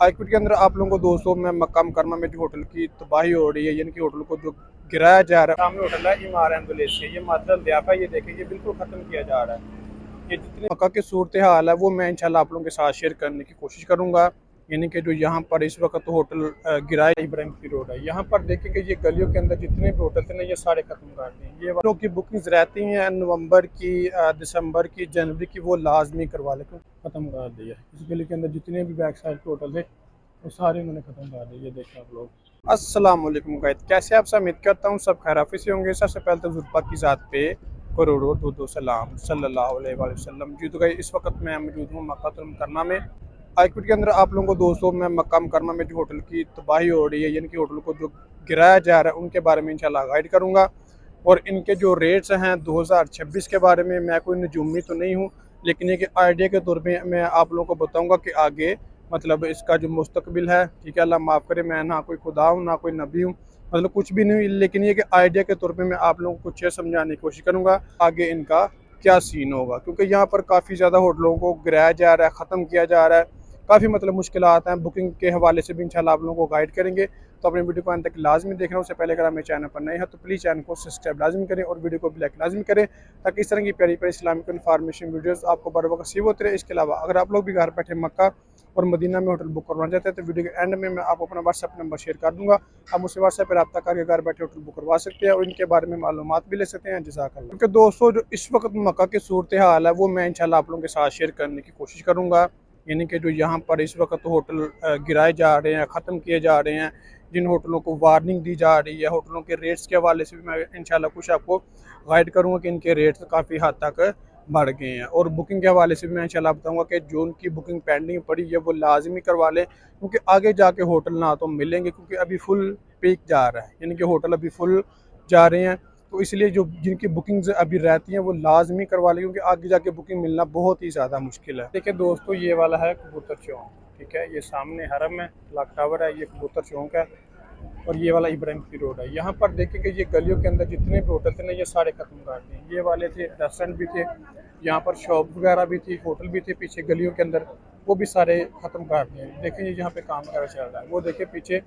आईक्विट के अंदर आप लोगों को दोस्तों मैं मक्का मुकरमा में जो होटल की तबाही हो रही है, यानी कि होटल को जो गिराया जा रहा है। सामने होटल है इमार एम्बुलेंस, ये मादरल ज़ियाफ़ा, ये देखिए ये बिल्कुल ख़त्म किया जा रहा है। ये जितने मक्का की सूरत हाल है वो मैं इंशाल्लाह आप लोगों के साथ शेयर करने की कोशिश करूँगा। यानी कि जो यहाँ पर इस वक्त होटल गिराया इब्राहिम की रोड है, यहाँ पर देखिए कि ये गलियों के अंदर जितने भी होटल थे ना ये सारे ख़त्म कर दिए। ये लोग की बुकिंग्स रहती हैं नवंबर की, दिसंबर की, जनवरी की, वो लाजमी करवा लें, ख़त्म कर दिया। इस गली के अंदर जितने भी बैक साइड के होटल थे वो सारे उन्होंने ख़त्म कर दिए। ये देखें आप लोग। अस्सलाम वालेकुम गाइस, कैसे आप सब? उम्मीद करता हूँ सब खैराफी से होंगे। सबसे पहले तो जुल्फा की ज़ात पे करोड़ों दो सलाम सल्लल्लाहु अलैहि वसल्लम। जी तो गाइस इस वक्त मैं मौजूद हूँ मक्का मुकरमा में। आईक्विट के अंदर आप लोगों को दोस्तों मैं मक्का मुकरमा में जो होटल की तबाही हो रही है, यानी कि होटल को जो गिराया जा रहा है, उनके बारे में इंशाल्लाह गाइड करूँगा। और इनके जो रेट्स हैं 2026 के बारे में, मैं कोई नजूमी तो नहीं हूँ, लेकिन ये कि आइडिया के तौर पे मैं आप लोगों को बताऊंगा कि आगे मतलब इसका जो मुस्तकबिल है, ठीक है, अल्लाह माफ़ करे, मैं ना कोई खुदा हूँ ना कोई नबी हूँ, मतलब कुछ भी नहीं, लेकिन ये कि आइडिया के तौर पे मैं आप लोगों को कुछ समझाने की कोशिश करूँगा आगे इनका क्या सीन होगा। क्योंकि यहाँ पर काफ़ी ज़्यादा होटलों को गिराया जा रहा है, ख़त्म किया जा रहा है, काफ़ी मतलब मुश्किलात हैं। बुकिंग के हवाले से भी इंशाल्लाह आप लोगों को गाइड करेंगे। तो अपने वीडियो को अंत तक लाजमी देखना। उससे पहले अगर हमें चैनल पर नए हैं तो प्लीज़ चैनल को सब्सक्राइब लाजमी करें और वीडियो को लाइक लाजमी करें, ताकि इस तरह की प्यारी प्यारी इस्लामिक इन्फॉर्मेशन वीडियोस आपको बर वक्त रिसीव होते रहे। इसके अलावा अगर आप लोग भी घर बैठे मक्का और मदीना में होटल बुक करवाना चाहते हैं तो वीडियो के एंड में मैं आपको अपना व्हाट्सएप नंबर शेयर कर दूंगा। आप मुझसे व्हाट्सएप पर रब्ता करके घर बैठे होटल बुक करवा सकते हैं और इनके बारे में मालूमात भी ले सकते हैं। जज़ाकल्लाह। क्योंकि दोस्तों जो इस वक्त मक्का की सूरत हाल है वो मैं इंशाल्लाह आप लोगों के साथ शेयर करने की कोशिश करूँगा। यानी कि जो यहाँ पर इस वक्त होटल गिराए जा रहे हैं, ख़त्म किए जा रहे हैं, जिन होटलों को वार्निंग दी जा रही है, होटलों के रेट्स के हवाले से भी मैं इंशाल्लाह कुछ आपको गाइड करूँगा कि इनके रेट्स काफ़ी हद तक बढ़ गए हैं। और बुकिंग के हवाले से भी मैं इंशाल्लाह बताऊँगा कि जो उनकी बुकिंग पेंडिंग पड़ी है वो लाजमी करवा लें, क्योंकि आगे जाके होटल ना तो मिलेंगे, क्योंकि अभी फुल पीक जा रहा है, यानी कि होटल अभी फुल जा रहे हैं। तो इसलिए जो जिनकी बुकिंग्स अभी रहती हैं वो लाजमी करवा लें, क्योंकि आगे जाके बुकिंग मिलना बहुत ही ज़्यादा मुश्किल है। देखिए दोस्तों, ये वाला है कबूतर चौक, ठीक है, ये सामने हरम है, क्लॉक टावर है, ये कबूतर चौक है। और ये वाला इब्राहिम की रोड है। यहाँ पर देखें कि ये गलियों के अंदर जितने भी होटल थे ना ये सारे ख़त्म कर दिए। ये वाले थे, रेस्टोरेंट भी थे, यहाँ पर शॉप वगैरह भी थी, होटल भी थे पीछे गलियों के अंदर, वो भी सारे ख़त्म कर दिए। देखें ये यहाँ पे काम वगैरह चल रहा है, वो देखिए पीछे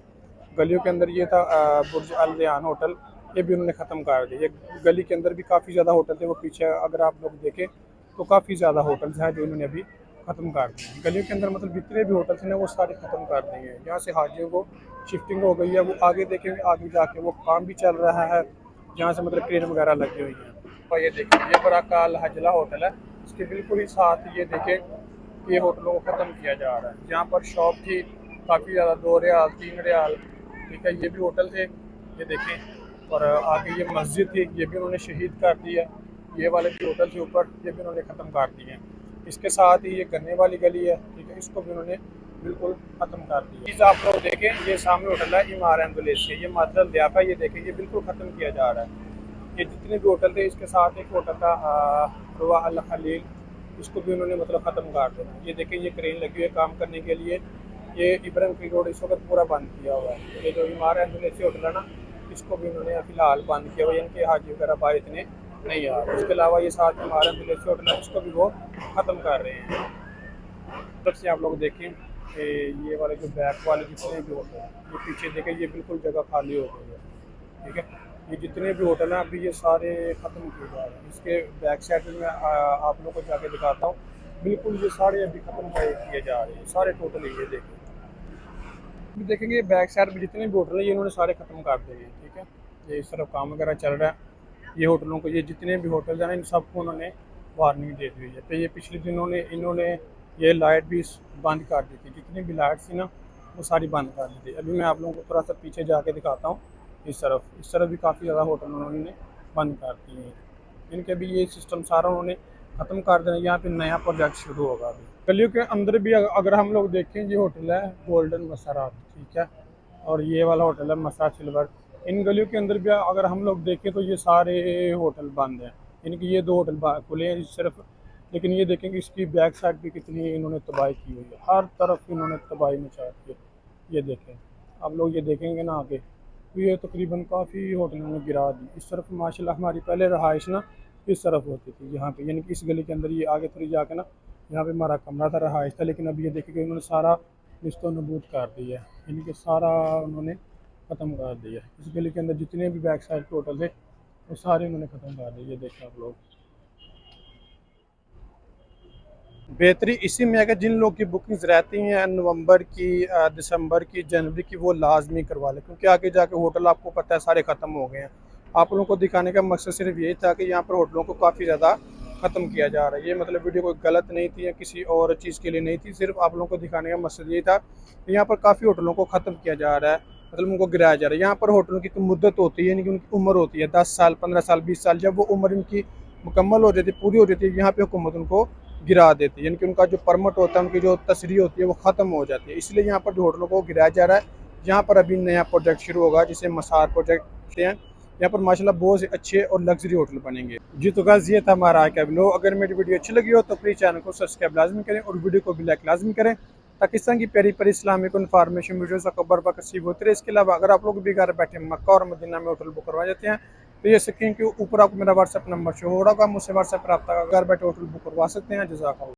गलियों के अंदर ये था बुर्ज अल रेहान होटल, ये भी उन्होंने ख़त्म कर दिया। ये गली के अंदर भी काफ़ी ज़्यादा होटल थे, वो पीछे अगर आप लोग देखें तो काफ़ी ज़्यादा होटल्स हैं जो इन्होंने अभी ख़त्म कर दिए। गलियों के अंदर मतलब जितने भी होटल थे ना वो सारे ख़त्म कर दिए हैं। यहाँ से हाजियों को शिफ्टिंग हो गई है, वो आगे देखेंगे, आगे जाके वो काम भी चल रहा है, जहाँ से मतलब क्रेन वगैरह लगी हुई है। और ये देखें ये बराकाल हजला होटल है, इसके बिल्कुल ही साथ ये देखें ये होटलों को ख़त्म किया जा रहा है। जहाँ पर शॉप थी काफ़ी ज़्यादा, 2 रियाल 3 रियाल, ठीक है, ये भी होटल थे, ये देखें। और आगे ये मस्जिद थी, ये भी उन्होंने शहीद कर दिया। ये वाले भी होटल थे ऊपर, ये भी उन्होंने ख़त्म कर दिए हैं। इसके साथ ही ये गन्ने वाली गली है, ठीक है, इसको भी उन्होंने बिल्कुल ख़त्म कर दिया। चीज़ आप लोग देखें, ये सामने होटल है इमार एम्बुलेंस, ये मादरल ज़ियाफ़ा, ये देखें ये बिल्कुल ख़त्म किया जा रहा है। ये जितने भी होटल थे इसके साथ एक होटल था रुवा अल खलील, इसको भी उन्होंने मतलब ख़त्म कर देना। ये देखें ये क्रेन लगी हुई है काम करने के लिए। ये इब्राहिम की रोड इस वक्त पूरा बंद किया हुआ है। ये जो इमार एम्बुलेंस होटल है ना, इसको भी उन्होंने फ़िलहाल बंद किया हुआ है, इनके हाजी वगैरह बाहर इतने नहीं आ रहे। इसके अलावा ये साथ इमार एम्बुलेंस होटल है, इसको भी वो ख़त्म कर रहे हैं। तब से आप लोग देखें कि ये वाले जो बैक वाले जितने भी होटल हैं, ये पीछे देखें ये बिल्कुल जगह खाली हो गई है, ठीक है। ये जितने भी होटल हैं अभी ये सारे ख़त्म किए जा रहे हैं। इसके बैक साइड में मैं आप लोगों को जाके दिखाता हूँ, बिल्कुल ये सारे अभी ख़त्म किए जा रहे हैं, सारे टोटल ये देखें। अभी देखेंगे बैक साइड में जितने भी होटल हैं ये इन्होंने सारे ख़त्म कर दिए हैं, ठीक है। ये इस तरफ काम वगैरह चल रहा है। ये होटलों को, ये जितने भी होटल हैं ना इन सबको उन्होंने वार्निंग दे दी है। तो ये पिछले दिनों ने इन्होंने ये लाइट भी बंद कर दी थी, जितनी भी लाइट थी ना वो सारी बंद कर दी थी। अभी मैं आप लोगों को थोड़ा सा पीछे जाके दिखाता हूँ। इस तरफ भी काफ़ी ज़्यादा होटल उन्होंने बंद कर दिए हैं। इनके भी ये सिस्टम सारा उन्होंने ख़त्म कर देना। यहाँ पे नया प्रोजेक्ट शुरू होगा अभी गलियों के अंदर भी। अगर हम लोग देखें, ये होटल है गोल्डन मसरात, ठीक है, और ये वाला होटल है मसा सिल्वर। इन गलियों के अंदर भी अगर हम लोग देखें तो ये सारे होटल बंद हैं, इनकी ये 2 होटल खुले हैं सिर्फ। लेकिन ये देखेंगे इसकी बैक साइड भी कितनी इन्होंने तबाही की हुई है, हर तरफ इन्होंने तबाही मचा दी है। ये देखें आप लोग, ये देखेंगे ना आगे तो ये तकरीबन काफ़ी होटलों ने गिरा दी। इस तरफ माशाल्लाह हमारी पहले रहाइश ना इस तरफ होती थी, यहाँ पे, यानी कि इस गली के अंदर। ये आगे थोड़ी जाके ना यहाँ पे हमारा कमरा था, रहाइश था, लेकिन अभी ये देखिए कि उन्होंने सारा निस्तो नबूद कर दिया, यानी कि सारा उन्होंने ख़त्म कर दिया। इस गली के अंदर जितने भी बैक साइड के होटल थे वो सारे उन्होंने ख़त्म कर दिए। ये देखें आप लोग, बेहतरी इसी में है कि जिन लोग की बुकिंग्स रहती हैं नवंबर की, दिसंबर की, जनवरी की, वो लाजमी करवा लें, क्योंकि आगे जाके होटल आपको पता है सारे ख़त्म हो गए हैं। आप लोगों को दिखाने का मकसद सिर्फ यही था कि यहाँ पर होटलों को काफ़ी ज़्यादा ख़त्म किया जा रहा है। ये मतलब वीडियो कोई गलत नहीं थी या किसी और चीज़ के लिए नहीं थी, सिर्फ आप लोगों को दिखाने का मकसद यही था कि यहाँ पर काफ़ी होटलों को ख़त्म किया जा रहा है, मतलब उनको गिराया जा रहा है। यहाँ पर होटलों की तो मुद्दत होती है, यानी कि उनकी उम्र होती है 10 साल, 15 साल, 20 साल। जब वो उम्र इनकी मुकम्मल हो जाती है, पूरी हो जाती है, यहाँ पे हुकूमत उनको गिरा देती है, यानी कि उनका जो परमिट होता है, उनकी जो तसरी होती है वो ख़त्म हो जाती है। इसलिए यहाँ पर जो होटलों को गिराया जा रहा है। यहाँ पर अभी नया प्रोजेक्ट शुरू होगा जिसे मसार प्रोजेक्ट कहते हैं। यहाँ पर माशाल्लाह बहुत से अच्छे और लग्जरी होटल बनेंगे। जी तो गाइस, ये था हमारा आज का वीडियो। अगर मेरी वीडियो अच्छी लगी हो तो प्लीज़ चैनल को सब्सक्राइब लाजमी करें और वीडियो को भी लाइक लाजमी करें, ताकि इस तरह की प्यारी प्यारी इस्लामिक इन्फॉर्मेशन वीडियोज़ का खबर नसीब होती रहे। इसके अलावा अगर आप लोग भी घर बैठे मक्का और मदीना में होटल बुक करवा जाते हैं तो ये स्क्रीन के ऊपर आपको मेरा व्हाट्सएप नंबर शो हो रहा होगा, मुझसे व्हाट्सएप पर रब्ता घर बैठे होटल बुक करवा सकते हैं। जज़ाकल्लाह।